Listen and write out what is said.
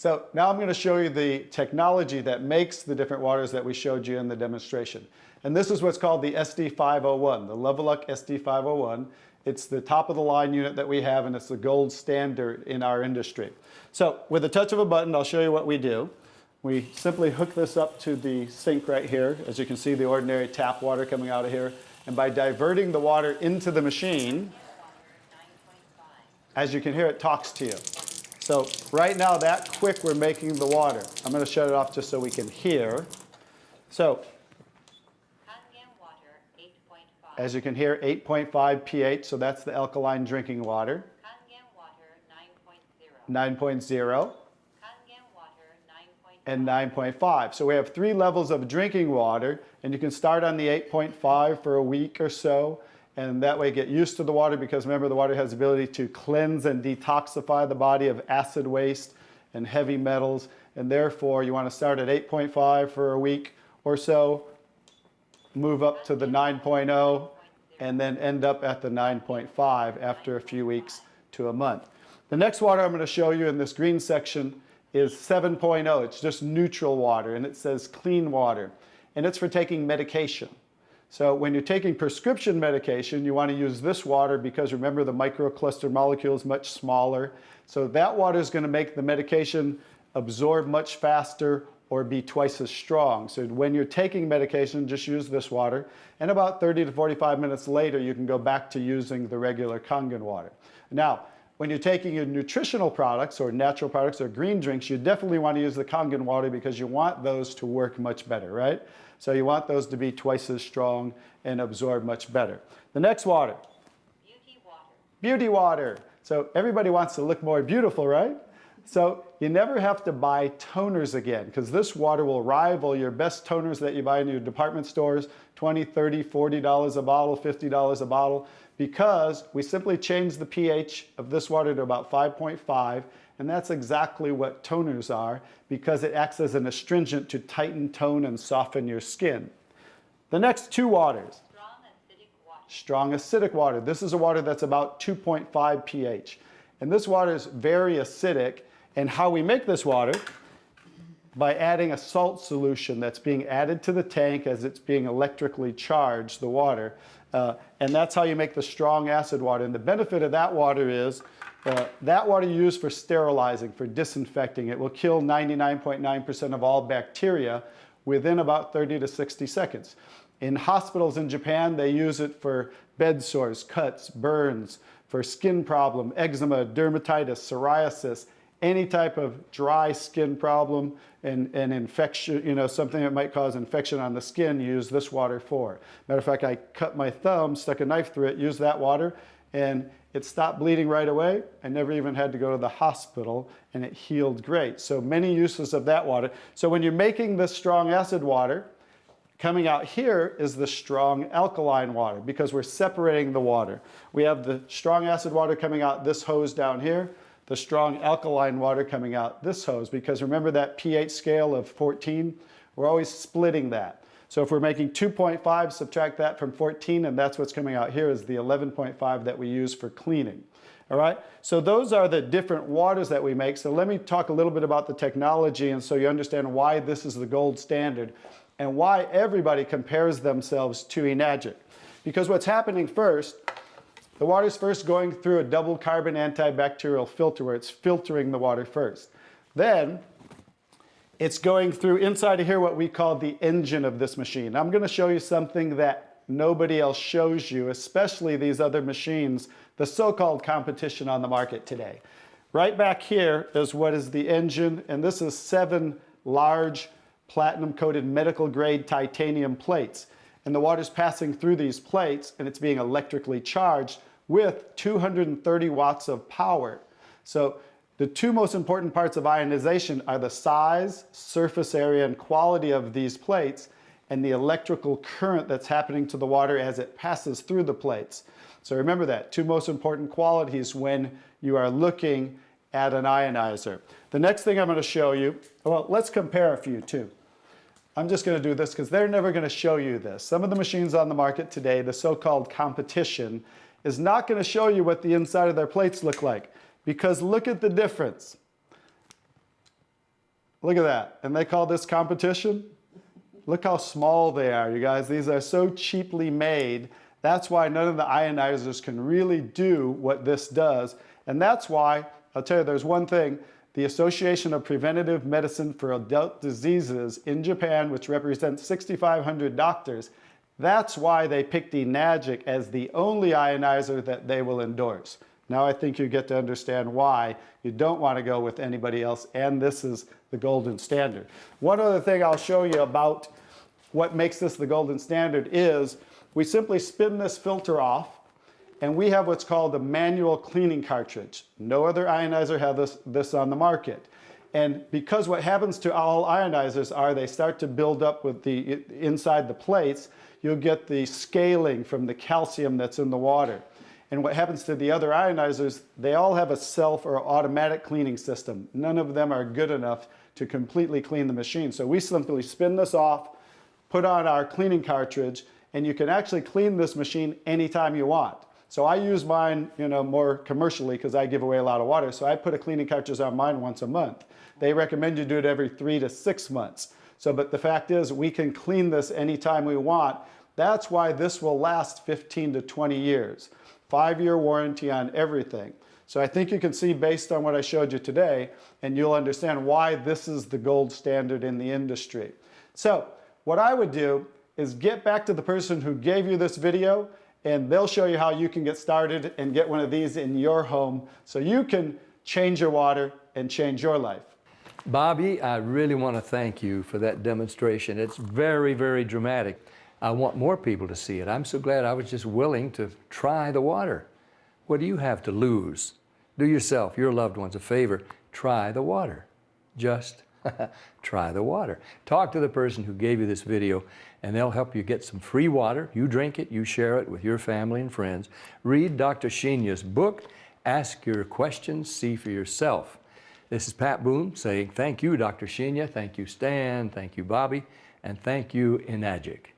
So now I'm going to show you the technology that makes the different waters that we showed you in the demonstration. And this is what's called the SD501, the Leveluck SD501. It's the top of the line unit that we have, and it's the gold standard in our industry. So with the touch of a button, I'll show you what we do. We simply hook this up to the sink right here. As you can see, the ordinary tap water coming out of here. And by diverting the water into the machine, as you can hear, it talks to you. So right now, that quick, we're making the water. I'm going to shut it off just so we can hear. So as you can hear, 8.5 pH, so that's the alkaline drinking water. 9.0. And 9.5. So we have 3 levels of drinking water, and you can start on the 8.5 for a week or so, and that way get used to the water, because remember, the water has the ability to cleanse and detoxify the body of acid waste and heavy metals, and therefore you want to start at 8.5 for a week or so, move up to the 9.0, and then end up at the 9.5 after a few weeks to a month. The next water I'm going to show you in this green section is 7.0. It's just neutral water, and it says clean water, and it's for taking medication. So when you're taking prescription medication, you want to use this water because remember, the microcluster molecule is much smaller. So that water is going to make the medication absorb much faster or be twice as strong. So when you're taking medication, just use this water, and about 30 to 45 minutes later, you can go back to using the regular Kangen water. Now, when you're taking your nutritional products or natural products or green drinks, you definitely want to use the Kangen water because you want those to work much better, right? So you want those to be twice as strong and absorb much better. The next water. Beauty water. Beauty water. So everybody wants to look more beautiful, right? So you never have to buy toners again, because this water will rival your best toners that you buy in your department stores, $20, $30, $40 a bottle, $50 a bottle, because we simply change the pH of this water to about 5.5, and that's exactly what toners are, because it acts as an astringent to tighten, tone, and soften your skin. The next 2 waters. Strong acidic water. Strong acidic water. This is a water that's about 2.5 pH. And this water is very acidic. And how we make this water? By adding a salt solution that's being added to the tank as it's being electrically charged, the water. And that's how you make the strong acid water. And the benefit of that water is that water you use for sterilizing, for disinfecting. It will kill 99.9% of all bacteria within about 30 to 60 seconds. In hospitals in Japan, they use it for bed sores, cuts, burns, for skin problem, eczema, dermatitis, psoriasis, any type of dry skin problem and infection, something that might cause infection on the skin, use this water for. Matter of fact, I cut my thumb, stuck a knife through it, used that water, and it stopped bleeding right away. I never even had to go to the hospital, and it healed great. So many uses of that water. So when you're making this strong acid water, coming out here is the strong alkaline water, because we're separating the water. We have the strong acid water coming out this hose down here, the strong alkaline water coming out this hose, because remember that pH scale of 14? We're always splitting that. So if we're making 2.5, subtract that from 14, and that's what's coming out here is the 11.5 that we use for cleaning. All right? So those are the different waters that we make. So let me talk a little bit about the technology, and so you understand why this is the gold standard and why everybody compares themselves to Enagic. Because what's happening first, the water's first going through a double carbon antibacterial filter where it's filtering the water first. Then it's going through inside of here what we call the engine of this machine. I'm going to show you something that nobody else shows you, especially these other machines, the so-called competition on the market today. Right back here is what is the engine, and this is 7 large platinum-coated medical-grade titanium plates. And the water's passing through these plates, and it's being electrically charged with 230 watts of power. So the 2 most important parts of ionization are the size, surface area, and quality of these plates, and the electrical current that's happening to the water as it passes through the plates. So remember that, 2 most important qualities when you are looking at an ionizer. The next thing I'm going to show you, well, let's compare a few too. I'm just going to do this because they're never going to show you this. Some of the machines on the market today, the so-called competition, is not going to show you what the inside of their plates look like, because look at the difference. Look at that. And they call this competition? Look how small they are, you guys. These are so cheaply made. That's why none of the ionizers can really do what this does. And that's why, I'll tell you, there's one thing. The Association of Preventive Medicine for Adult Diseases in Japan, which represents 6,500 doctors, that's why they picked Enagic as the only ionizer that they will endorse. Now I think you get to understand why you don't want to go with anybody else, and this is the golden standard. One other thing I'll show you about what makes this the golden standard is we simply spin this filter off, and we have what's called a manual cleaning cartridge. No other ionizer has this on the market. And because what happens to all ionizers are they start to build up with the inside the plates, you'll get the scaling from the calcium that's in the water. And what happens to the other ionizers, they all have a self or automatic cleaning system. None of them are good enough to completely clean the machine. So we simply spin this off, put on our cleaning cartridge, and you can actually clean this machine anytime you want. So I use mine, more commercially because I give away a lot of water. So I put a cleaning cartridge on mine once a month. They recommend you do it every 3 to 6 months. So, but the fact is we can clean this anytime we want. That's why this will last 15 to 20 years. 5-year warranty on everything. So I think you can see based on what I showed you today, and you'll understand why this is the gold standard in the industry. So what I would do is get back to the person who gave you this video, and they'll show you how you can get started and get one of these in your home so you can change your water and change your life. Bobby, I really want to thank you for that demonstration. It's very, very dramatic. I want more people to see it. I'm so glad I was just willing to try the water. What do you have to lose? Do yourself, your loved ones a favor. Try the water. Just try the water. Talk to the person who gave you this video, and they'll help you get some free water. You drink it, you share it with your family and friends. Read Dr. Shinya's book. Ask your questions, see for yourself. This is Pat Boone saying thank you, Dr. Shinya. Thank you, Stan. Thank you, Bobby. And thank you, Enagic.